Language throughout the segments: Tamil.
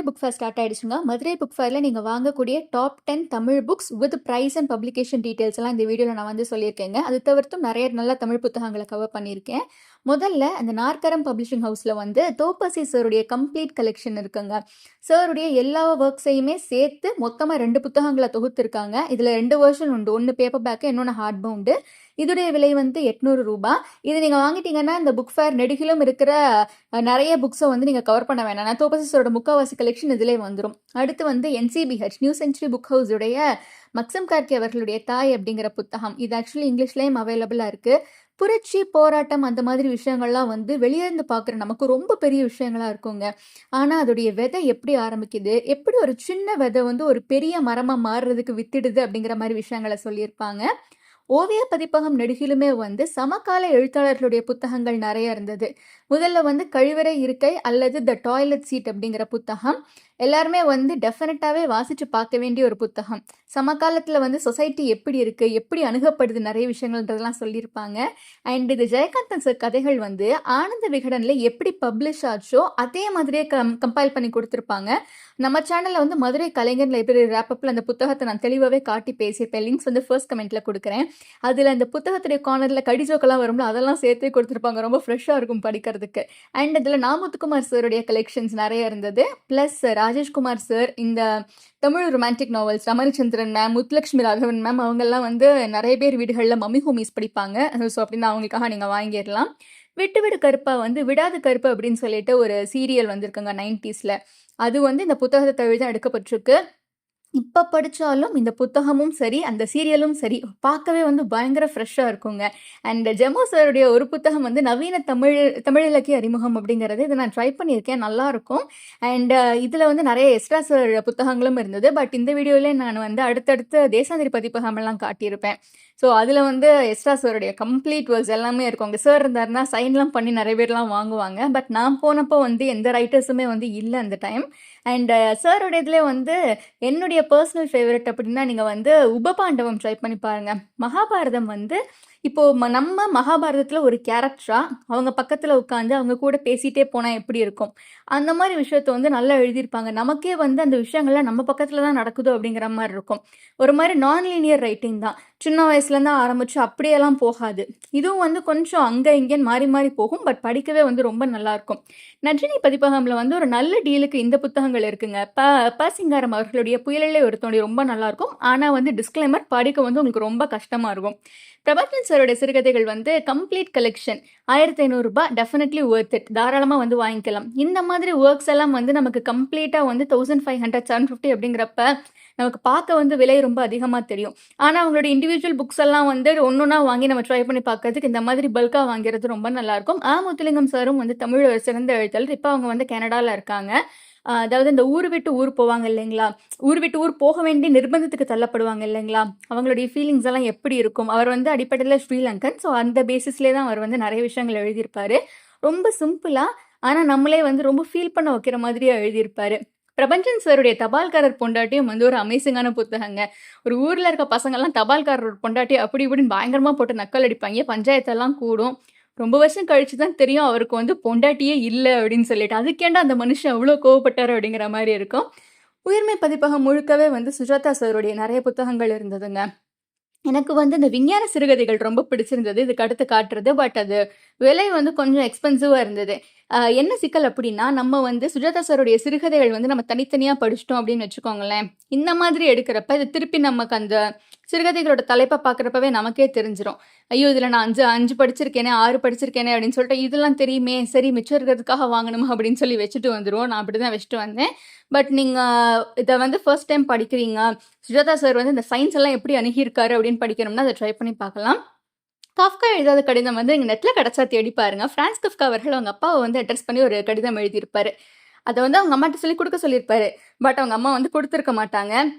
புக் ஃபேர் ஸ்டார்ட் ஆயிடுச்சுங்க. மதுரை புக் ஃபேர்ல நீங்க வாங்கக்கூடிய top 10 Tamil books with price and publication details எல்லாம் இந்த வீடியோல நான் வந்து சொல்லியிருக்கேங்க. அது தவிர்த்தும் நிறைய நல்ல தமிழ் புத்தகங்களை கவர் பண்ணியிருக்கேன். முதல்ல அந்த நாற்கரம் பப்ளிஷிங் ஹவுஸ்ல வந்து தோப்பசி சாருடைய கம்ப்ளீட் கலெக்ஷன் இருக்குங்க. சாருடைய எல்லா ஒர்க்ஸையுமே சேர்த்து மொத்தமா 2 புத்தகங்களை தொகுத்திருக்காங்க. இதுல 2 வெர்ஷன் உண்டு. ஒன்னு பேப்பர் பேக், இன்னொன்னு ஹார்ட் பவுண்டு. இதோடைய விலை வந்து 800 ரூபாய். இது நீங்க வாங்கிட்டீங்கன்னா இந்த புக் ஃபேர் நெடுகிலும் இருக்கிற நிறைய புக்ஸை வந்து நீங்கள் கவர் பண்ண வேணாம். தோப்பசிஸோட முக்காவாசி கலெக்ஷன் இதிலே வந்துடும். அடுத்து வந்து NCBH நியூ சென்ச்சுரி புக் ஹவுஸுடைய மக்சம் கார்கி அவர்களுடைய தாய் அப்படிங்கிற புத்தகம். இது ஆக்சுவலி இங்கிலீஷ்லேயும் அவைலபிளாக இருக்குது. புரட்சி, போராட்டம் அந்த மாதிரி விஷயங்கள்லாம் வந்து வெளியிருந்து பார்க்குற நமக்கு ரொம்ப பெரிய விஷயங்களாக இருக்குங்க. ஆனால் அதோடைய விதை எப்படி ஆரம்பிக்குது, எப்படி ஒரு சின்ன விதை வந்து ஒரு பெரிய மரமாக மாறுறதுக்கு வித்திடுது அப்படிங்கிற மாதிரி விஷயங்களை சொல்லியிருப்பாங்க. ஓவிய பதிப்பகம் நெடுகிலுமே வந்து சமகால எழுத்தாளர்களுடைய புத்தகங்கள் நிறைய இருந்தது. முதல்ல வந்து கழிவறை இருக்கை அல்லது த டாய்லெட் சீட் அப்படிங்கிற புத்தகம் எல்லாருமே வந்து டெஃபினட்டாகவே வாசித்து பார்க்க வேண்டிய ஒரு புத்தகம். சமகாலத்தில் வந்து சொசைட்டி எப்படி இருக்குது, எப்படி அணுகப்படுது, நிறைய விஷயங்கள்ன்றதெல்லாம் சொல்லியிருப்பாங்க. அண்ட் இது ஜெயகாந்தன் சார் கதைகள் வந்து ஆனந்த விகடனில் எப்படி பப்ளிஷ் ஆச்சோ அதே மாதிரியே கம்பைல் பண்ணி கொடுத்துருப்பாங்க. நம்ம சேனலில் வந்து மதுரை கலைஞர் லைப்ரரி ரேப்பப்பில் அந்த புத்தகத்தை நான் தெளிவாகவே காட்டி பேசியிருப்பேன். லிங்க்ஸ் வந்து ஃபர்ஸ்ட் கமெண்ட்டில் கொடுக்குறேன். அதில் அந்த புத்தகத்துடைய கார்னரில் கடிஜோக்கெல்லாம் வரும்ல, அதெல்லாம் சேர்த்தே கொடுத்துருப்பாங்க. ரொம்ப ஃப்ரெஷ்ஷாக இருக்கும் படிக்கிறதுக்கு. அண்ட் இதில் நாமுத்துக்குமார் சாருடைய கலெக்ஷன்ஸ் நிறைய இருந்தது. ப்ளஸ் ராஜேஷ்குமார் சார் இந்த Tamil romantic novels Ramanichandran ma'am, Muthulakshmi Raghavan ma'am அவங்கெல்லாம் வந்து நிறைய பேர் வீடுகளில் மம்மி ஹோமிஸ் படிப்பாங்க. ஸோ அப்படின்னு அவங்களுக்காக நீங்கள் வாங்கிடலாம். விட்டு விடு கருப்பா வந்து விடாது கருப்பு அப்படின்னு சொல்லிட்டு ஒரு சீரியல் வந்திருக்குங்க 90s. அது வந்து இந்த புத்தகத்தை தழுவி தான் எடுக்கப்பட்டிருக்கு. இப்போ படித்தாலும் இந்த புத்தகமும் சரி அந்த சீரியலும் சரி பார்க்கவே வந்து பயங்கர ஃப்ரெஷ்ஷாக இருக்குங்க. அண்ட் ஜெமோ சாருடைய ஒரு புத்தகம் வந்து நவீன தமிழ் இலக்கிய அறிமுகம் அப்படிங்கிறது இதை நான் ட்ரை பண்ணியிருக்கேன், நல்லாயிருக்கும். அண்ட் இதில் வந்து நிறைய எஸ்ட்ரா சார் புத்தகங்களும் இருந்தது. பட் இந்த வீடியோவிலே நான் வந்து அடுத்தடுத்து தேசாந்திரி பதிப்பகமெல்லாம் காட்டியிருப்பேன். ஸோ அதில் வந்து எஸ்ட்ரா சாருடைய கம்ப்ளீட் ஒர்க்ஸ் எல்லாமே இருக்கும். அங்கே சார் இருந்தாருன்னா சைன்லாம் பண்ணி நிறைய பேர்லாம் வாங்குவாங்க. பட் நான் போனப்போ வந்து எந்த ரைட்டர்ஸுமே வந்து இல்லை அந்த டைம். அண்ட் சாரோட இதில் வந்து என்னுடைய பர்சனல் ஃபேவரட் அப்படின்னா நீங்கள் வந்து உபபாண்டவம் ட்ரை பண்ணி பாருங்கள். மகாபாரதம் வந்து இப்போது நம்ம மகாபாரதத்தில் ஒரு கேரக்டரா அவங்க பக்கத்தில் உட்காந்து அவங்க கூட பேசிகிட்டே போனால் எப்படி இருக்கும், அந்த மாதிரி விஷயத்த வந்து நல்லா எழுதியிருப்பாங்க. நமக்கே வந்து அந்த விஷயங்கள்லாம் நம்ம பக்கத்தில் தான் நடக்குதோ அப்படிங்கிற மாதிரி இருக்கும். ஒரு மாதிரி நான் லீனியர் ரைட்டிங் தான். சின்ன வயசுலேருந்து ஆரம்பித்து அப்படியெல்லாம் போகாது. இதுவும் வந்து கொஞ்சம் அங்கே இங்கேன்னு மாறி மாறி போகும். பட் படிக்கவே வந்து ரொம்ப நல்லாயிருக்கும். நற்றினி பதிப்பகமில் வந்து ஒரு நல்ல டீலுக்கு இந்த புத்தகங்கள் இருக்குங்க. சிங்காரம் அவர்களுடைய புயலிலே ஒரு தோணி ரொம்ப நல்லாயிருக்கும். ஆனால் வந்து டிஸ்க்ளைமர், படிக்க வந்து உங்களுக்கு ரொம்ப கஷ்டமாக இருக்கும். பிரபாகரன் சாரோட சிறுகதைகள் வந்து கம்ப்ளீட் கலெக்ஷன் 1500 ரூபாய், டெஃபினெட்லி ஒர்த் இட். தாராளமாக வந்து வாங்கிக்கலாம். இந்த மாதிரி ஒர்க்ஸ் எல்லாம் வந்து நமக்கு கம்ப்ளீட்டாக வந்து 1500 750 அப்படிங்கிறப்ப நமக்கு பார்க்க வந்து விலை ரொம்ப அதிகமாக தெரியும். ஆனால் அவங்களோட இண்டிவிஜுவல் புக்ஸ் எல்லாம் வந்து ஒன்றா வாங்கி நம்ம ட்ரை பண்ணி பார்க்கறதுக்கு இந்த மாதிரி பல்காக வாங்கிறது ரொம்ப நல்லாயிருக்கும். முத்துலிங்கம் சாரும் வந்து தமிழ் சிறந்த எழுத்தாளர். இப்போ அவங்க வந்து கனடாவில் இருக்காங்க. அதாவது இந்த ஊர் விட்டு ஊர் போவாங்க இல்லைங்களா, ஊர் விட்டு ஊர் போக வேண்டிய நிர்பந்தத்துக்கு தள்ளப்படுவாங்க இல்லைங்களா, அவங்களுடைய ஃபீலிங்ஸ் எல்லாம் எப்படி இருக்கும். அவர் வந்து அடிப்படையில் ஸ்ரீலங்கன். ஸோ அந்த பேசிஸ்லேயே தான் அவர் வந்து நிறைய விஷயங்கள் எழுதியிருப்பாரு. ரொம்ப சிம்பிளாக ஆனால் நம்மளே வந்து ரொம்ப ஃபீல் பண்ண வைக்கிற மாதிரியே எழுதியிருப்பாரு. பிரபஞ்சன் சாருடைய தபால்காரர் பொண்டாட்டியும் வந்து ஒரு அமேசிங்கான புத்தகங்க. ஒரு ஊரில் இருக்க பசங்கள்லாம் தபால்காரர் பொண்டாட்டி அப்படி இப்படின்னு பயங்கரமாக போட்டு நக்கல் அடிப்பாங்க, பஞ்சாயத்தெல்லாம் கூடும். ரொம்ப வருஷம் கழிச்சு தான் தெரியும் அவருக்கு வந்து பொண்டாட்டியே இல்லை அப்படின்னு சொல்லிட்டு. அதுக்கேண்டா அந்த மனுஷன் அவ்வளோ கோவப்பட்டார் அப்படிங்கிற மாதிரி இருக்கும். உயிர்மை பதிப்பகம் முழுக்கவே வந்து சுஜாதா சாருடைய நிறைய புத்தகங்கள் இருந்ததுங்க. எனக்கு வந்து இந்த விஞ்ஞான சிறுகதைகள் ரொம்ப பிடிச்சிருந்தது இதுக்கு அடுத்து காட்டுறது. பட் அது விலை வந்து கொஞ்சம் எக்ஸ்பென்சிவாக இருந்தது. என்ன சிக்கல் அப்படின்னா, நம்ம வந்து சுஜாதா சாருடைய சிறுகதைகள் வந்து நம்ம தனித்தனியாக படிச்சிட்டோம் அப்படின்னு வச்சுக்கோங்களேன். இந்த மாதிரி எடுக்கிறப்ப இது திருப்பி நமக்கு அந்த சிறுகதைகளோட தலைப்பை பார்க்குறப்பவே நமக்கே தெரிஞ்சிடும். ஐயோ இதில் நான் 5 படிச்சிருக்கேனே 6 படிச்சிருக்கேனே அப்படின்னு சொல்லிட்டு இதெல்லாம் தெரியுமே, சரி மிச்சம் இருக்கிறதுக்காக வாங்கணுமா அப்படின்னு சொல்லி வச்சுட்டு வந்துடுவோம். நான் அப்படி தான் வச்சுட்டு வந்தேன். பட் நீங்கள் இதை வந்து ஃபர்ஸ்ட் டைம் படிக்கிறீங்க, சுஜாதா சார் வந்து இந்த சயின்ஸ் எல்லாம் எப்படி அணுகியிருக்காரு அப்படின்னு படிக்கணும்னா அதை ட்ரை பண்ணி பார்க்கலாம். காஃப்கா எழுதாத கடிதம் வந்து நீங்கள் நெட்டில் கிடச்சா தேடி பாருங்க. பிரான்ஸ் கஃப்கா அவர்கள் அவங்க அப்பாவை வந்து அட்ரஸ் பண்ணி ஒரு கடிதம் எழுதியிருப்பாரு. அதை வந்து அவங்க அம்மாட்ட சொல்லி கொடுக்க சொல்லியிருப்பாரு. பட் அவங்க அம்மா வந்து கொடுத்துருக்க மாட்டாங்க.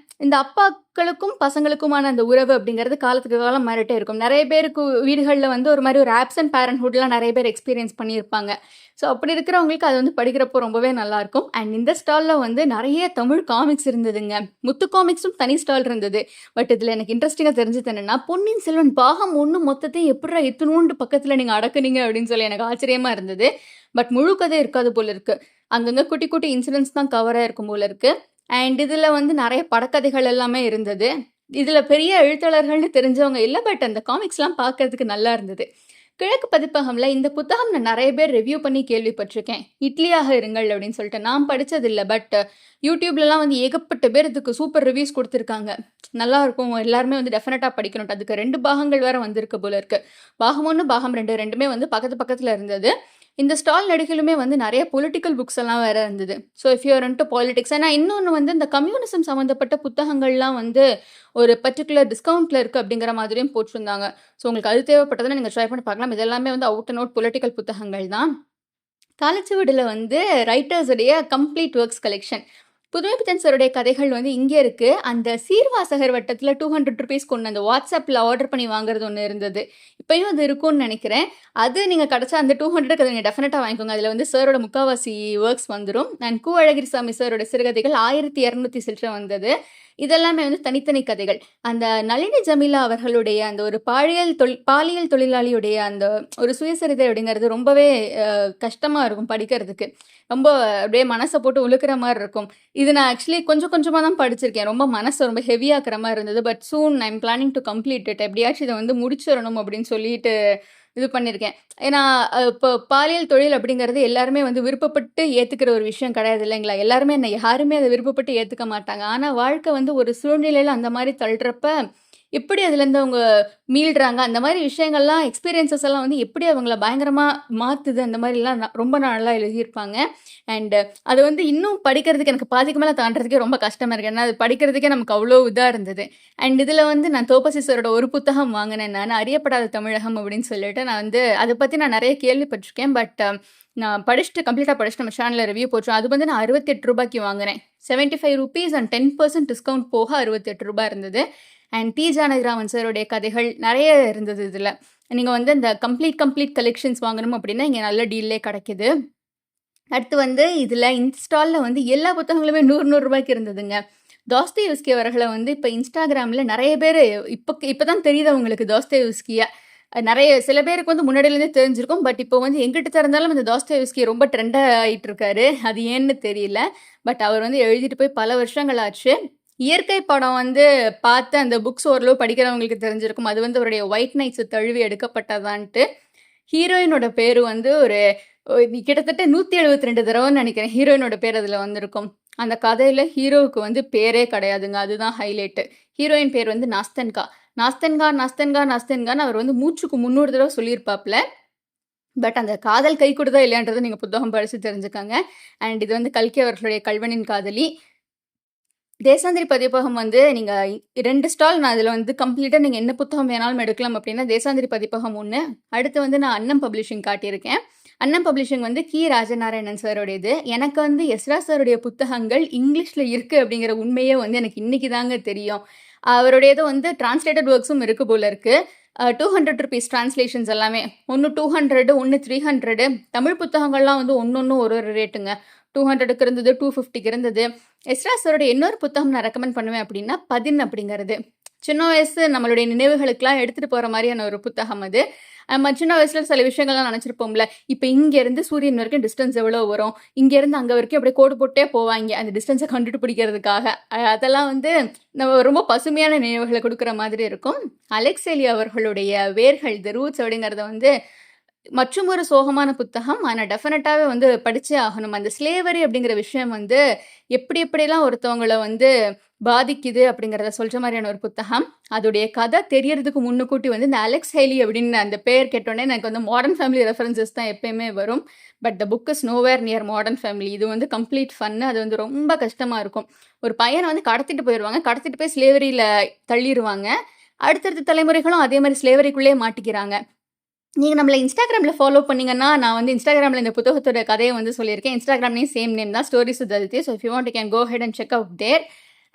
இந்த அப்பாக்களுக்கும் பசங்களுக்குமான அந்த உறவு அப்படிங்கிறது காலத்துக்கு காலம் மாறிட்டே இருக்கும். நிறைய பேருக்கு வீடுகளில் வந்து ஒரு மாதிரி ஒரு ஆப்சன்ட் பேரண்ட்ஹுட்லாம் நிறைய பேர் எக்ஸ்பீரியன்ஸ் பண்ணியிருப்பாங்க. ஸோ அப்படி இருக்கிறவங்களுக்கு அது வந்து படிக்கிறப்போ ரொம்பவே நல்லாயிருக்கும். அண்ட் இந்த ஸ்டாலில் வந்து நிறைய தமிழ் காமிக்ஸ் இருந்ததுங்க. முத்து காமிக்ஸும் தனி ஸ்டால் இருந்தது. பட் இதில் எனக்கு இன்ட்ரெஸ்டிங்காக தெரிஞ்சது என்னென்னா, பொன்னியின் செல்வன் பாகம் 1 மொத்தத்தையும் எப்படி இத்தினூண்டு பக்கத்தில் நீங்கள் அடக்குனீங்க அப்படின்னு சொல்லி எனக்கு ஆச்சரியமாக இருந்தது. பட் முழு கதை இருக்காது போல இருக்கு. அங்கங்க குட்டி குட்டி இன்சிடென்ட்ஸ் தான் கவர் ஆயிருக்கும் போல இருக்கு. அண்ட் இதுல வந்து நெறைய படக்கதைகள் எல்லாமே இருந்தது. இதுல பெரிய எழுத்தாளர்கள்னு தெரிஞ்சவங்க இல்ல. பட் அந்த காமிக்ஸ்லாம் பார்க்கறதுக்கு நல்லா இருந்தது. கிழக்கு பதிப்பகம்ல இந்த புத்தகம் நான் நெறைய பேர் ரிவ்யூ பண்ணி கேள்விப்பட்டிருக்கேன். "இட்லியாக இருங்கள்" அப்படின்னு சொல்லிட்டு. நான் படிச்சதில்ல. பட் YouTubeலலாம் வந்து ஏகப்பட்ட பேர் இதுக்கு சூப்பர் ரிவ்யூஸ் குடுத்துருக்காங்க. நல்லாருக்கும். எல்லாருமே வந்து டெஃபினட்டா படிக்கணுன்ட்டு. அதுக்கு 2 பாகங்கள் வேற வந்திருக்கு போல இருக்கு. பாகம் 1, பாகம் 2 2மே வந்து பக்கத்து பக்கத்துல இருந்தது. இந்த ஸ்டால் நெடுகிலுமே வந்து நெறைய பொலிட்டிக்கல் புக்ஸ் எல்லாம் வேற இருந்தது. So if you R into politics ஏன்னா இன்னொன்னு வந்து இந்த கம்யூனிசம் சம்மந்தப்பட்ட புத்தகங்கள்லாம் வந்து ஒரு பர்ட்டிகுலர் டிஸ்கவுண்ட்ல இருக்கு அப்படிங்கிற மாதிரியும் போட்டிருந்தாங்க. ஸோ உங்களுக்கு அது தேவைப்பட்டதுன்னா நீங்க ட்ரை பண்ணி பார்க்கலாம். இது எல்லாமே வந்து அவுட் அண்ட் அவுட் பொலிட்டிக்கல் புத்தகங்கள் தான். காலச்சுவடுல வந்து ரைட்டர்ஸ் உடைய கம்ப்ளீட் ஒர்க்ஸ் கலெக்ஷன். புதுமைப்பித்தன் சாருடைய கதைகள் வந்து இங்கே இருக்கு. அந்த சீர்வாசகர் வட்டத்துல ₹200 கொண்டு அந்த வாட்ஸ்அப்ல ஆர்டர் பண்ணி வாங்குறது ஒண்ணு இருந்தது. இப்பயும் அது இருக்கும்னு நெனைக்கிறேன். அது நீங்க கிடைச்சா அந்த 200க்கு அத நீங்க டெஃபினட்டா வாங்கிக்கோங்க. அதுல வந்து சாரோட முக்காவாசி ஒர்க்ஸ் வந்துரும். அண்ட் கு. அழகிரிசாமி சாரோட சிறுகதைகள் 1200 சில்ற வந்தது. இதெல்லாமே வந்து தனித்தனி கதைகள். அந்த நளினி ஜமீலா அவர்களுடைய அந்த ஒரு பாலியல் தொழிலாளியுடைய அந்த ஒரு சுயசரிதை அப்படிங்கிறது ரொம்பவே கஷ்டமா இருக்கும் படிக்கிறதுக்கு. ரொம்ப அப்படியே மனச போட்டு உலுக்குற மாரி இருக்கும். இது நான் ஆக்சுவலி கொஞ்சம் கொஞ்சமா தான் படிச்சிருக்கேன். ரொம்ப மனச ரொம்ப ஹெவியாக்குற மாரி இருந்தது. But soon I am planning to complete it. எப்படியாச்சும் இத வந்து முடிச்சிரணும் அப்படின்னு சொல்லிட்டு இது பண்ணியிருக்கேன். ஏன்னா இப்போ பாலியல் தொழில் அப்படிங்கிறது எல்லாருமே வந்து விருப்பப்பட்டு ஏத்துக்கிற ஒரு விஷயம் கிடையாது இல்லைங்களா? எல்லாருமே என்ன யாருமே அத விருப்பப்பட்டு ஏத்துக்க மாட்டாங்க. ஆனா வாழ்க்கை வந்து ஒரு சூழ்நிலையில அந்த மாரி தள்றப்ப, எப்படி அதுலேருந்து அவங்க மீள்றாங்க, அந்த மாரி விஷயங்கள்லாம் எக்ஸ்பீரியன்ஸஸ் எல்லாம் வந்து எப்படி அவங்கள பயங்கரமா மாத்துது, அந்த மாரிலாம் ரொம்ப நல்லா எழுதியிருப்பாங்க. அண்ட் அது வந்து இன்னும் படிக்கிறதுக்கு எனக்கு பாதிக்கு மேல தாண்டுறதுக்கே ரொம்ப கஷ்டமா இருக்கு. ஏன்னா அது படிக்கிறதுக்கே நமக்கு அவ்வளோ இதா இருந்தது. அண்ட் இதுல வந்து நான் தோப்பசி சாரோட ஒரு புத்தகம் வாங்கினேன் நானு. அறியப்படாத தமிழகம் அப்படின்னு சொல்லிட்டு. நான் வந்து அத பத்தி நான் நெறைய கேள்விப்பட்டிருக்கேன். பட் நான் படிச்சுட்டு கம்ப்ளீட்டா படிச்சுட்டு நம்ம சேனல்ல ரிவ்யூ போட்டோம். அது வந்து நான் ₹68க்கு வாங்குனேன். ₹75 அண்ட் 10% டிஸ்கவுண்ட் போக ₹68 இருந்தது. And D. ஜானகிராமன் சாருடைய கதைகள் நெறைய இருந்தது இதுல. நீங்க வந்து இந்த கம்ப்ளீட் கலெக்ஷன்ஸ் வாங்கணும் அப்படின்னா, இங்க நல்ல டீல்லே கிடைக்குது. அடுத்து வந்து இதுல இந்த ஸ்டால்ல வந்து எல்லா புத்தகங்களுமே ₹100 இருந்ததுங்க. தாஸ்தேவ்ஸ்கி அவர்கள வந்து இப்ப Instagramல நெறைய பேரு இப்பதான் தெரியுது அவங்களுக்கு தாஸ்தேவ்ஸ்கிய. நெறைய சில பேருக்கு வந்து முன்னாடிலேருந்தே தெரிஞ்சிருக்கும். பட் இப்போ வந்து எங்கிட்ட திறந்தாலும் இந்த தாஸ்தேவ்ஸ்கி ரொம்ப ட்ரெண்டா ஆயிட்டு இருக்காரு. அது ஏன்னு தெரியல. பட் அவர் வந்து எழுதிட்டு போய் பல வருஷங்கள் ஆச்சு. இயற்கை படம் வந்து பார்த்து அந்த புக்ஸ் ஓரளவு படிக்கிறவங்களுக்கு தெரிஞ்சிருக்கும். அது வந்து அவருடைய ஒயிட் நைட்ஸ் தழுவி எடுக்கப்பட்டதான்ட்டு. ஹீரோயினோட பேரு வந்து ஒரு கிட்டத்தட்ட 172 தடவைன்னு நெனைக்கிறேன். ஹீரோயினோட பேர் அதுல வந்திருக்கும். அந்த கதையில ஹீரோவுக்கு வந்து பேரே கிடையாதுங்க. அதுதான் ஹைலைட்டு. ஹீரோயின் பேர் வந்து நாஸ்தன்கா. நாஸ்தன்கான்னு அவர் வந்து மூச்சுக்கு 300 தடவ சொல்லியிருப்பாப்ல. பட் அந்த காதல் கைகூடுதா இல்லையான்றத நீங்க புத்தகம் படிச்சு தெரிஞ்சுக்கங்க. அண்ட் இது வந்து கல்கி அவர்களுடைய கல்வனின் காதலி. தேசாந்திரி பதிப்பகம் வந்து நீங்க 2 ஸ்டால் நான் இதுல வந்து கம்ப்ளீட்டா நீங்க என்ன புத்தகம் வேணாலும் எடுக்கலாம் அப்படின்னா, தேசாந்திரி பதிப்பகம் 1. அடுத்து வந்து நான் அன்னம் பப்ளிஷிங் காட்டியிருக்கேன். அன்னம் பப்ளிஷிங் வந்து கி. ராஜநாராயணன் சாரோடையது. எனக்கு வந்து எஸ்ரா சாருடைய புத்தகங்கள் இங்கிலீஷ்ல இருக்கு அப்படிங்கிற உண்மையே வந்து எனக்கு இன்னைக்கு தாங்க தெரியும். அவருடையது வந்து டிரான்ஸ்லேட்டட் ஒர்க்ஸும் இருக்கு போல இருக்கு. ₹200 டிரான்ஸ்லேஷன்ஸ் எல்லாமே. ஒண்ணு 200, ஒண்ணு 300. தமிழ் புத்தகங்கள்லாம் வந்து ஒண்ணொண்ணும் ஒரு ஒரு ரேட்டுங்க. 200க்கு இருந்தது, 250க்கு இருந்தது. எஸ்ரா சாரோட இன்னொரு புத்தகம் நான் ரெக்கமெண்ட் பண்ணுவேன் அப்படின்னா, பதின் அப்படிங்கிறது. சின்ன வயசு நம்மளுடைய நினைவுகளுக்கெல்லாம் எடுத்துட்டு போற மாதிரியான ஒரு புத்தகம் அது. நம்ம சின்ன வயசுல சில விஷயங்கள்லாம் நினைச்சிருப்போம்ல. இப்ப இங்க இருந்து சூரியன் வரைக்கும் டிஸ்டன்ஸ் எவ்வளோ வரும்? இங்க இருந்து அங்க வரைக்கும் அப்படியே கோடு போட்டே போவாய்ங்க. அந்த டிஸ்டன்ஸ கண்டுபிடிக்கிறதுக்காக. அதெல்லாம் வந்து நம்ம ரொம்ப பசுமையான நினைவுகள குடுக்குற மாதிரி இருக்கும். அலெக்ஸ் அவர்களுடைய வேர்கள், தி ரூட்ஸ் அப்படிங்கிறத வந்து மற்றுமொரு சோகமான புத்தகம். ஆனா டெஃபினட்டாவே வந்து படிச்சே ஆகணும். அந்த ஸ்லேவரி அப்படிங்கிற விஷயம் வந்து எப்படியெல்லாம் ஒருத்தவங்கள வந்து பாதிக்குது அப்படிங்கிறத சொல்ற மாதிரியான ஒரு புத்தகம். அதோடைய கதை தெரியறதுக்கு முன்னுக்கூட்டி வந்து இந்த அலெக்ஸ் ஹெய்லி அப்படின்னு அந்த பேர் கேட்டோனே எனக்கு வந்து மாடர்ன் ஃபேமிலி ரெஃபரன்சஸ் தான் எப்பயுமே வரும். But the book is nowhere near modern family. இது வந்து கம்ப்ளீட் ஃபன்னு. அது வந்து ரொம்ப கஷ்டமா இருக்கும். ஒரு பையனை வந்து கடத்திட்டு போயிருவாங்க. கடத்திட்டு போய் ஸ்லேவரியில தள்ளிருவாங்க. அடுத்தடுத்த தலைமுறைகளும் அதே மாதிரி ஸ்லேவரிக்குள்ளேயே மாட்டிக்கிறாங்க. நீங்க நம்மள Instagramல ஃபாலோ பண்ணீங்கன்னா, நான் வந்து Instagramல இந்த புத்தகத்தோட கதைய வந்து சொல்லியிருக்கேன். Instagram நேம் சேம் நேம் தான். Stories with Aditi. So if you want you can go ahead and check out there.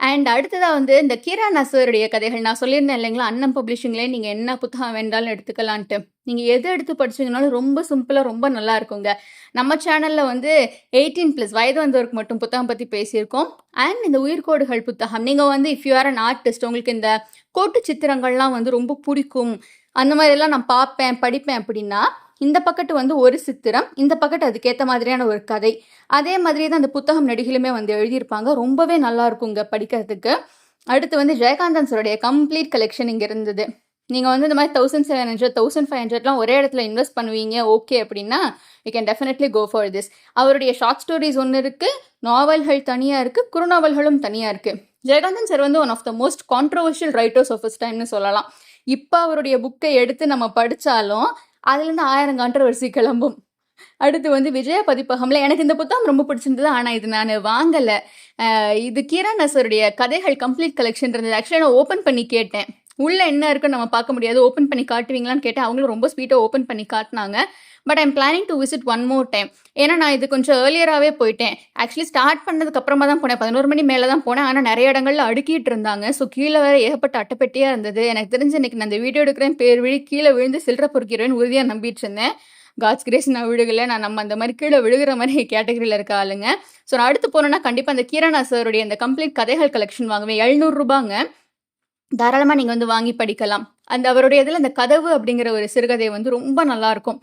And அடுத்ததா வந்து இந்த கீரா நஸ்ருடைய கதைகள் நான் சொல்லியிருந்தேன் இல்லைங்களா? அன்னம் பப்ளிஷிங்லேயே நீங்க என்ன புத்தகம் வேண்டாலும் எடுத்துக்கலான்ட்டு. நீங்க எது எடுத்து படிச்சீங்கனாலும் ரொம்ப சிம்பிளா ரொம்ப நல்லா இருக்குங்க. நம்ம சேனல்ல வந்து 18+ வயது வந்தோருக்கு மட்டும் புத்தகம் பத்தி பேசியிருக்கோம். அண்ட் இந்த உயிர்க்கோடுகள் புத்தகம். நீங்க வந்து if you R an artist உங்களுக்கு இந்த கோட்டு சித்திரங்கள்லாம் வந்து ரொம்ப புடிக்கும். அந்த மாதிரிலாம் நான் பார்ப்பேன், படிப்பேன் அப்படின்னா, இந்த பக்கத்து வந்து ஒரு சித்திரம், இந்த பக்கத்து அதுக்கேற்ற மாதிரியான ஒரு கதை. அதே மாதிரி தான் அந்த புத்தகம் நடிகளுமே வந்து எழுதியிருப்பாங்க. ரொம்பவே நல்லா இருக்குங்க படிக்கிறதுக்கு. அடுத்து வந்து ஜெயகாந்தன் சாருடைய கம்ப்ளீட் கலெக்ஷன் இங்கே இருந்தது. நீங்கள் வந்து இந்த மாதிரி 1700 1500லாம் ஒரே இடத்துல இன்வெஸ்ட் பண்ணுவீங்க ஓகே அப்படின்னா you can definitely go for this. அவருடைய ஷார்ட் ஸ்டோரிஸ் ஒன்று இருக்குது, நாவல்கள் தனியாக இருக்குது, குறுநாவல்களும் தனியாக இருக்குது. ஜெயகாந்தன் சார் வந்து one of the most controversial writers of his டைம்னு சொல்லலாம். இப்போ அவருடைய புக்கை எடுத்து நம்ம படித்தாலும் அதுலேருந்து 1000 கான்ட்ரவர்சி கிளம்பும். அடுத்து வந்து விஜய பதிப்பகம்ல எனக்கு இந்த புத்தகம் ரொம்ப பிடிச்சிருந்தது, ஆனால் இது நான் வாங்கலை. இது கீரன் நசருடைய கதைகள் கம்ப்ளீட் கலெக்ஷன் இருந்தது. ஆக்சுவலாக நான் ஓப்பன் பண்ணி கேட்டேன், உள்ளே என்ன இருக்குன்னு நம்ம பார்க்க முடியாது, ஓப்பன் பண்ணி காட்டுவீங்களான்னு கேட்டேன். அவங்களும் ரொம்ப ஸ்வீட்டாக ஓப்பன் பண்ணி காட்டினாங்க. But I'm planning to visit one more time. ஏன்னா நான் இது கொஞ்சம் ஏர்லியராகவே போயிட்டேன். ஆக்சுவலி ஸ்டார்ட் பண்ணதுக்கு அப்புறமா தான் போனேன், 11 மணி மேலே தான் போனேன். ஆனால் நிறைய இடங்கள்ல அடுக்கிட்டு இருந்தாங்க. ஸோ கீழே வேறு ஏகப்பட்ட அட்டைப்பெட்டியாக இருந்தது. எனக்கு தெரிஞ்சு இன்னைக்கு நான் இந்த வீடியோ எடுக்கிறேன் பேர் விழி கீழே விழுந்து சில்லற பொறுக்கிறேன்னு உறுதியாக நம்பிட்டு இருந்தேன். காட்ஸ் கிரேஸ் நான் விழுகலை. நான் நம்ம அந்த மாதிரி கீழே விழுகிற மாதிரி கேட்டகரியில் இருக்க ஆளுங்க. ஸோ நான் அடுத்து போனேன்னா கண்டிப்பாக அந்த கீரனா சாருடைய அந்த கம்ப்ளீட் கதைகள் கலெக்ஷன் வாங்குவேன். 700 ரூபாங்க. தாராளமாக நீங்கள் வந்து வாங்கி படிக்கலாம். அந்த அவருடைய இதில் அந்த கதவு அப்படிங்கிற ஒரு சிறுகதை வந்து ரொம்ப நல்லாயிருக்கும்.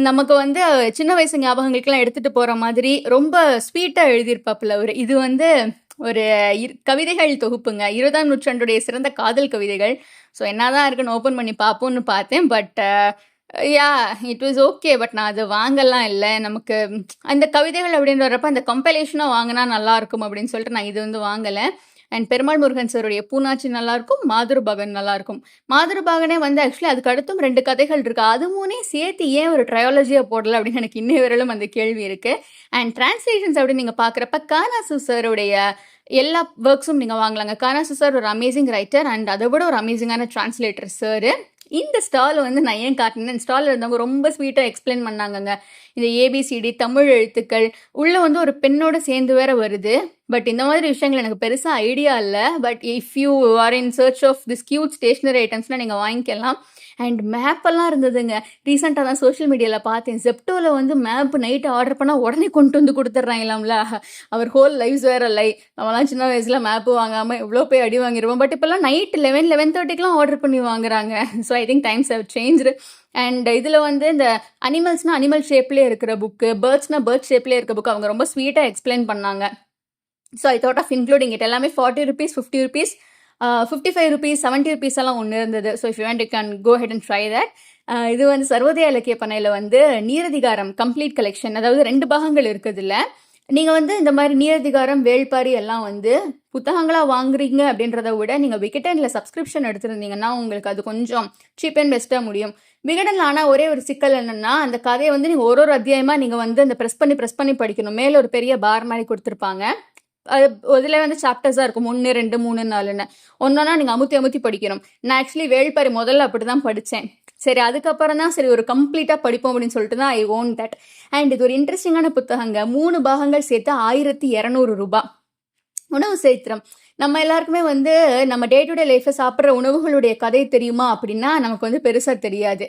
நமக்கு வந்து சின்ன வயசு ஞாபகங்களுக்கெல்லாம் எடுத்துகிட்டு போகிற மாதிரி ரொம்ப ஸ்வீட்டாக எழுதியிருப்பாப்புல அவர். இது வந்து ஒரு கவிதைகள் தொகுப்புங்க, 20ஆம் நூற்றாண்டுடைய சிறந்த காதல் கவிதைகள். ஸோ என்னதான் இருக்குன்னு ஓப்பன் பண்ணி பார்ப்போம்னு பார்த்தேன். But yeah it was okay. But நான் அதை வாங்கலாம் இல்லை. நமக்கு அந்த கவிதைகள் அப்படின்றப்ப அந்த கம்பைலேஷனாக வாங்கினா நல்லாயிருக்கும் அப்படின்னு சொல்லிட்டு நான் இது வந்து வாங்கலை. அண்ட் பெருமாள் முருகன் சாருடைய பூனாச்சி நல்லாயிருக்கும், மாதுருபாகன் நல்லாயிருக்கும். மாதுருபாகனே வந்து ஆக்சுவலி அதுக்கு அடுத்தும் 2 கதைகள் இருக்குது. அது மூணே சேர்த்து ஏன் ஒரு ட்ரையாலஜியாக போடலை அப்படின்னு எனக்கு இன்னும் வரையிலும் அந்த கேள்வி இருக்குது. அண்ட் டிரான்ஸ்லேஷன்ஸ் அப்படின்னு நீங்கள் பார்க்குறப்ப கானாசு சாருடைய எல்லா ஒர்க்ஸும் நீங்கள் வாங்கலாங்க. கானாசு சார் ஒரு அமேசிங் ரைட்டர் அண்ட் அதை விட ஒரு அமேசிங்கான டிரான்ஸ்லேட்டர் சார். இந்த ஸ்டால் வந்து நான் ஏன் காட்டினேன், ஸ்டாலில் இருந்தவங்க ரொம்ப ஸ்வீட்டாக எக்ஸ்பிளைன் பண்ணாங்கங்க. இந்த ஏபிசிடி தமிழ் எழுத்துக்கள் உள்ளே வந்து ஒரு பெண்ணோட சேர்ந்து வேற வருது. பட் இந்த மாதிரி விஷயங்கள் எனக்கு பெருசாக ஐடியா இல்லை. But if you are in search of this cute stationery ஐட்டம்ஸ்லாம் நீங்கள் வாங்கிக்கலாம். அண்ட் மேப்பெல்லாம் இருந்ததுங்க. ரீசெண்டாக தான் சோஷியல் மீடியாவில் பார்த்தேன், ஜெப்டோவில் வந்து மேப் நைட்டு ஆர்டர் பண்ணால் உடனே கொண்டு வந்து கொடுத்துட்றாங்களாம்ல. அவர் ஹோல் லைஃப்ஸ் வேறு லை. நம்மளாம் சின்ன வயசில் மேப்பு வாங்காமல் எவ்வளோ போய் அடி வாங்கிடுவோம். பட் இப்போல்லாம் நைட் 11:30க்கெலாம் ஆர்டர் பண்ணி வாங்குறாங்க. So I think times have changed. And இதில் வந்து இந்த அனிமல்ஸ்னால் அனிமல் ஷேப்லேயே இருக்கிற புக்கு, பேர்ட்ஸ்னால் பேர்ட் ஷேப்லேயே இருக்க புக்கு அவங்க ரொம்ப ஸ்வீட்டாக எக்ஸ்பிளைன் பண்ணாங்க. So I thought of including it. எல்லாமே 40 rupees, 50 rupees, 55 rupees, 70 rupees எல்லாம் ஒன்று இருந்தது. So if you want you can go head and try that. இது வந்து சர்வோதய இலக்கிய பண்ணையில் வந்து நீரதிகாரம் கம்ப்ளீட் கலெக்ஷன், அதாவது 2 பாகங்கள் இருக்குதுல்ல. நீங்கள் வந்து இந்த மாதிரி நீரதிகாரம், வேள்பாரி எல்லாம் வந்து புத்தகங்களாக வாங்குறீங்க அப்படின்றத விட நீங்கள் விகடனில் சப்ஸ்கிரிப்ஷன் எடுத்துருந்தீங்கன்னா உங்களுக்கு அது கொஞ்சம் சீப் அண்ட் பெஸ்ட்டாக முடியும். விகடனில் ஆனால் ஒரே ஒரு சிக்கல் என்னென்னா, அந்த கதையை வந்து நீங்கள் ஒரு அத்தியாயமாக நீங்கள் வந்து அந்த ப்ரெஸ் பண்ணி படிக்கணும். மேலே ஒரு பெரிய பார் மாதிரி கொடுத்துருப்பாங்க. அது இதில் வந்து சாப்டர்ஸாக இருக்கும், 1, 2, 3, 4ன்னு ஒன்றா நீங்கள் அமுத்தி படிக்கணும். நான் ஆக்சுவலி வேள்பாரி முதல்ல அப்படி தான் படித்தேன். சரி, அதுக்கப்புறம் தான் சரி ஒரு கம்ப்ளீட்டாக படிப்போம் அப்படின்னு சொல்லிட்டு தான் ஐ ஓன் தட். அண்ட் இது ஒரு இன்ட்ரெஸ்டிங்கான புத்தகங்க. 3 பாகங்கள் சேர்த்து 1200 ரூபாய். உணவு சரித்திரம். நம்ம எல்லாருக்குமே வந்து நம்ம டே டு டே லைஃப்பில் சாப்பிட்ற உணவுகளுடைய கதை தெரியுமா அப்படின்னா நமக்கு வந்து பெருசாக தெரியாது.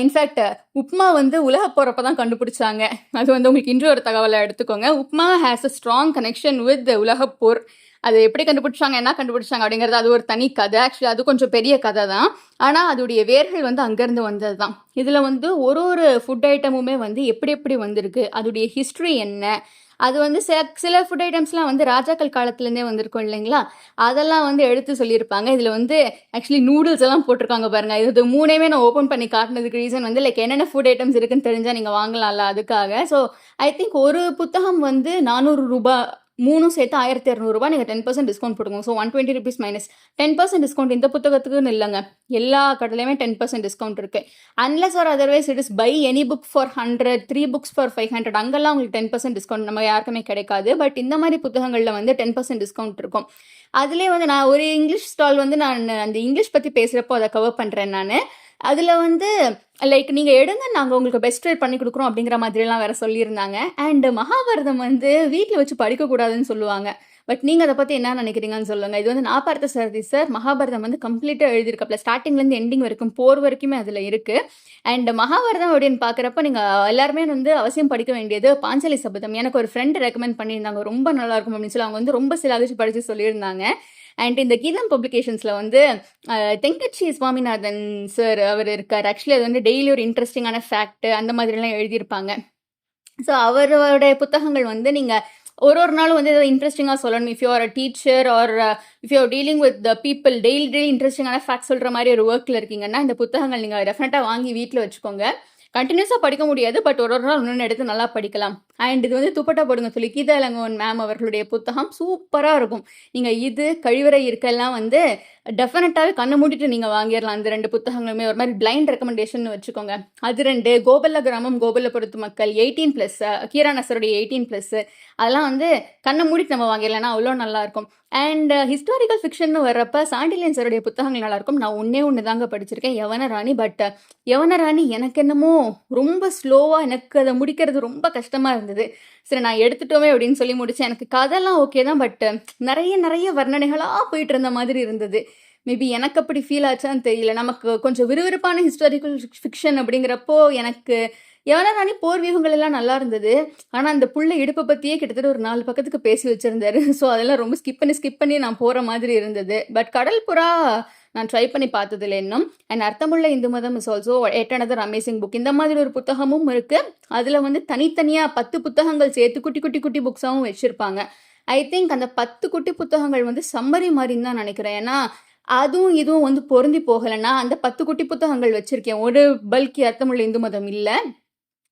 இன்ஃபேக்ட் உப்மா வந்து உலக போகிறப்ப தான் கண்டுபிடிச்சாங்க. அது வந்து உங்களுக்கு இன்று ஒரு தகவலை எடுத்துக்கோங்க. Upma has a strong connection with உலகப்போர். அது எப்படி கண்டுபிடிச்சாங்க, என்ன கண்டுபிடிச்சாங்க அப்படிங்கிறது அது ஒரு தனி கதை. ஆக்சுவலி அது கொஞ்சம் பெரிய கதை தான். ஆனால் அதோடைய வேர்கள் வந்து அங்கேருந்து வந்தது தான். இதில் வந்து ஒரு ஃபுட் ஐட்டமுமே வந்து எப்படி வந்திருக்கு, அதோடைய ஹிஸ்ட்ரி என்ன, அது வந்து சில ஃபுட் ஐட்டம்ஸ்லாம் வந்து ராஜாக்கள் காலத்துலேருந்தே வந்திருக்கும் இல்லைங்களா, அதெல்லாம் வந்து எடுத்து சொல்லியிருப்பாங்க. இதில் வந்து ஆக்சுவலி நூடுல்ஸ் எல்லாம் போட்டிருக்காங்க பாருங்கள். இது 3மே நான் ஓப்பன் பண்ணி காட்டினதுக்கு ரீசன் வந்து லைக் என்னென்ன ஃபுட் ஐட்டம்ஸ் இருக்குன்னு தெரிஞ்சால் நீங்கள் வாங்கலாம்ல, அதுக்காக. ஸோ ஐ திங்க் ஒரு புத்தகம் வந்து 400 ரூபாய், 3 சேர்த்து 1200 ரூபாய். நீங்கள் 10% டிஸ்கவுண்ட் போடுங்க. ஸோ 120 rupees மைனஸ் 10% டிஸ்கவுண்ட் இந்த புத்தகத்துக்குன்னு இல்லைங்க, எல்லா கடையிலையுமே 10% டிஸ்கவுண்ட் இருக்குது. Unless or otherwise it is buy any book for 100, 3 books for 500, அங்கெல்லாம் உங்களுக்கு 10% டிஸ்கவுண்ட் நம்ம யாருக்குமே கிடைக்காது. பட் இந்த மாதிரி புத்தகங்களில் வந்து 10% டிஸ்கவுண்ட் இருக்கும். அதுலேயே வந்து நான் ஒரு இங்கிலீஷ் ஸ்டால் வந்து நான் அந்த இங்கிலீஷ் பற்றி பேசுகிறப்போ அதை கவர் பண்ணுறேன் நான். அதில் வந்து லைக் நீங்கள் எடுங்க, நாங்கள் உங்களுக்கு பெஸ்ட் ரேட் பண்ணி கொடுக்குறோம் அப்படிங்கிற மாதிரிலாம் வேறு சொல்லியிருந்தாங்க. அண்டு மகாபாரதம் வந்து வீட்டில் வச்சு படிக்கக்கூடாதுன்னு சொல்லுவாங்க. பட் நீங்கள் அதை பற்றி என்ன நினைக்கிறீங்கன்னு சொல்லுங்கள். இது வந்து நான் பார்த்த சாரதி சார் மகாபாரதம் வந்து கம்ப்ளீட்டாக எழுதியிருக்காப்புல, ஸ்டார்டிங்லேருந்து எண்டிங் வரைக்கும், போர் வரைக்குமே அதில் இருக்குது. அண்ட் மகாபாரதம் அப்படின்னு பார்க்குறப்ப நீங்கள் எல்லாருமே வந்து அவசியம் படிக்க வேண்டியது பாஞ்சாலி சபதம். எனக்கு ஒரு ஃப்ரெண்டு ரெக்கமெண்ட் பண்ணியிருந்தாங்க, ரொம்ப நல்லாயிருக்கும் அப்படின்னு சொல்லி. அவங்க வந்து ரொம்ப சிலாகிச்சு படித்து சொல்லியிருந்தாங்க. அண்ட் இந்த கீதம் பப்ளிகேஷன்ஸில் வந்து தெங்கச்சி சுவாமிநாதன் சார் அவர் இருக்கார். ஆக்சுவலி அது வந்து டெய்லி ஒரு இன்ட்ரெஸ்டிங்கான ஃபேக்ட் அந்த மாதிரிலாம் எழுதியிருப்பாங்க. ஸோ அவருடைய புத்தகங்கள் வந்து நீங்கள் ஒரு நாளும் வந்து ஏதோ இன்ட்ரெஸ்டிங்காக சொல்லணும். If you are a teacher or if you are dealing with the people daily இன்ட்ரெஸ்டிங்கான ஃபேக்ட் சொல்கிற மாதிரி ஒரு ஒர்க்கில் இருக்கீங்கன்னா இந்த புத்தகங்கள் நீங்கள் டெஃபினட்டாக வாங்கி வீட்டில் வச்சுக்கோங்க. கண்டினியூஸாக படிக்க முடியாது, பட் ஒரு நாள் இன்னொன்று எடுத்து நல்லா படிக்கலாம். அண்ட் இது வந்து துப்பட்டா போடுங்க சொல்லி கீதா இளங்கோவன் மேம் அவர்களுடைய புத்தகம் சூப்பராக இருக்கும். நீங்கள் இது கழிவறை இருக்கெல்லாம் வந்து டெஃபினட்டாகவே கண்ணை மூடிட்டு நீங்கள் வாங்கிடலாம். அந்த 2 புத்தகங்களுமே ஒரு மாதிரி பிளைண்ட் ரெக்கமெண்டேஷன் வச்சுக்கோங்க. அது 2 கோபல்ல கிராமம் கோபல்லபுரத்து மக்கள் 18+, கீரா நசருடைய 18+, அதெல்லாம் வந்து கண்ணை மூடிட்டு நம்ம வாங்கிடலாம்னா அவ்வளோ நல்லாயிருக்கும். அண்ட் ஹிஸ்டாரிக்கல் ஃபிக்ஷன் வர்றப்ப சாண்டிலியன் சாருடைய புத்தகங்கள் நல்லாயிருக்கும். நான் ஒன்று தாங்க படிச்சிருக்கேன், யவனராணி. பட் யவனராணி எனக்கு என்னமோ ரொம்ப ஸ்லோவாக, எனக்கு அதை முடிக்கிறது ரொம்ப கஷ்டமாக இருந்தது. சரி நான் எடுத்துட்டோமே அப்படின்னு சொல்லி முடித்தேன். எனக்கு கதைலாம் ஓகே தான், பட் நிறைய வர்ணனைகளாக போயிட்டு இருந்த மாதிரி இருந்தது. மேபி எனக்கு அப்படி ஃபீல் ஆச்சான்னு தெரியல. நமக்கு கொஞ்சம் விறுவிறுப்பான ஹிஸ்டாரிக்கல் ஃபிக்ஷன் அப்படிங்கிறப்போ எனக்கு யவனராணி போர் வியூகங்கள் எல்லாம் நல்லா இருந்தது. ஆனால் அந்த புள்ள இடுப்பை பற்றியே கிட்டத்தட்ட ஒரு 4 பக்கத்துக்கு பேசி வச்சுருந்தாரு. ஸோ அதெல்லாம் ரொம்ப ஸ்கிப் பண்ணி நான் போகிற மாதிரி இருந்தது. பட் கடல் புறா நான் ட்ரை பண்ணி பார்த்ததில்லை இன்னும். And Arthamulla Indhu Madham is also yet another amazing book. இந்த மாதிரி ஒரு புத்தகமும் இருக்குது. அதில் வந்து தனித்தனியாக 10 புத்தகங்கள் சேர்த்து குட்டி புக்ஸாகவும் வச்சுருப்பாங்க. ஐ திங்க் அந்த 10 குட்டி புத்தகங்கள் வந்து சம்மரி மாதிரின்னு தான் நினைக்கிறேன். ஏன்னா அதுவும் இதுவும் வந்து பொருந்தி போகலைன்னா அந்த 10 குட்டி புத்தகங்கள் வச்சுருக்கேன். ஒரு பல்கி அர்த்தமுள்ள இந்து மதம் இல்லை.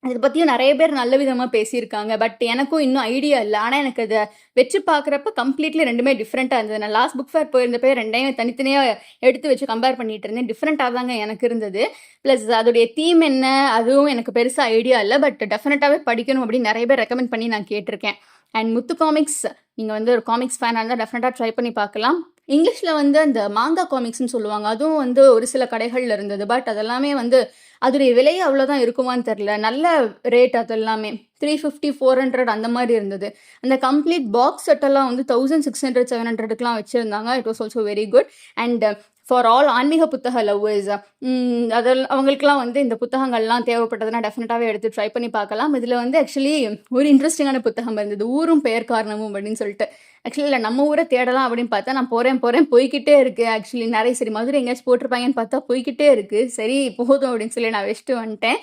அதை பற்றியும் நிறைய பேர் நல்ல விதமாக பேசியிருக்காங்க. பட் எனக்கும் இன்னும் ஐடியா இல்லை. ஆனால் எனக்கு அதை வச்சு பார்க்குறப்ப கம்ப்ளீட்லி 2மே டிஃப்ரெண்ட்டாக இருந்தது. நான் லாஸ்ட் புக் ஃபேர் போயிருந்தப்போ 2யும் தனித்தனியாக எடுத்து வச்சு கம்பேர் பண்ணிட்டு இருந்தேன். டிஃப்ரெண்ட்டாக தாங்க எனக்கு இருந்தது. ப்ளஸ் அதோடைய தீம் என்ன அதுவும் எனக்கு பெருசாக ஐடியா இல்லை. பட் டெஃபினட்டாகவே படிக்கணும் அப்படின்னு நிறைய பேர் ரெக்கமெண்ட் பண்ணி நான் கேட்டிருக்கேன். அண்ட் முத்து காமிக்ஸ், நீங்கள் வந்து ஒரு காமிக்ஸ் ஃபேனாக இருந்தால் டெஃபினட்டாக ட்ரை பண்ணி பார்க்கலாம். இங்கிலீஷில் வந்து அந்த மாங்கா காமிக்ஸ்னு சொல்லுவாங்க, அதுவும் வந்து ஒரு சில கடைகளில் இருந்தது. பட் அதெல்லாமே வந்து அதோடைய விலை அவ்வளோதான் இருக்குமான்னு தெரில. நல்ல ரேட் அது எல்லாமே 350, 400 அந்த மாதிரி இருந்தது. அந்த கம்ப்ளீட் பாக்ஸ் செட்டெல்லாம் வந்து 1600, 700க்குலாம் வச்சுருந்தாங்க. It was also very good. And for all ஆன்மீக புத்தக லவ்வர்ஸ், அவங்களுக்குலாம் வந்து இந்த புத்தகங்கள்லாம் தேவைப்பட்டதுன்னா டெஃபினட்டாகவே எடுத்து ட்ரை பண்ணி பார்க்கலாம். இதில் வந்து ஆக்சுவலி ஒரு இன்ட்ரெஸ்டிங்கான புத்தகம் இருந்தது, ஊரும் பெயர் காரணமும் அப்படின்னு சொல்லிட்டு. ஆக்சுவலி இல்லை, நம்ம ஊரை தேடலாம் அப்படின்னு பார்த்தா நான் போகிறேன் போய்கிட்டே இருக்குது. ஆக்சுவலி நிறைய சரி மதுரை எங்கேயாச்சும் போட்டிருப்பாங்கன்னு பார்த்தா போய்கிட்டே இருக்குது. சரி போதும் அப்படின்னு சொல்லி நான் வச்சுட்டு வந்துட்டேன்.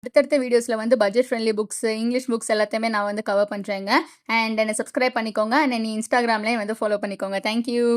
அடுத்தடுத்த வீடியோஸில் வந்து budget friendly books, English books எல்லாத்தையுமே நான் வந்து கவர் பண்ணுறேங்க. அண்ட் என்னை சப்ஸ்கிரைப் பண்ணிக்கோங்க. அண்ட் என்னை இன்ஸ்டாகிராம்லேயே வந்து ஃபாலோ பண்ணிக்கோங்க. தேங்க்யூ.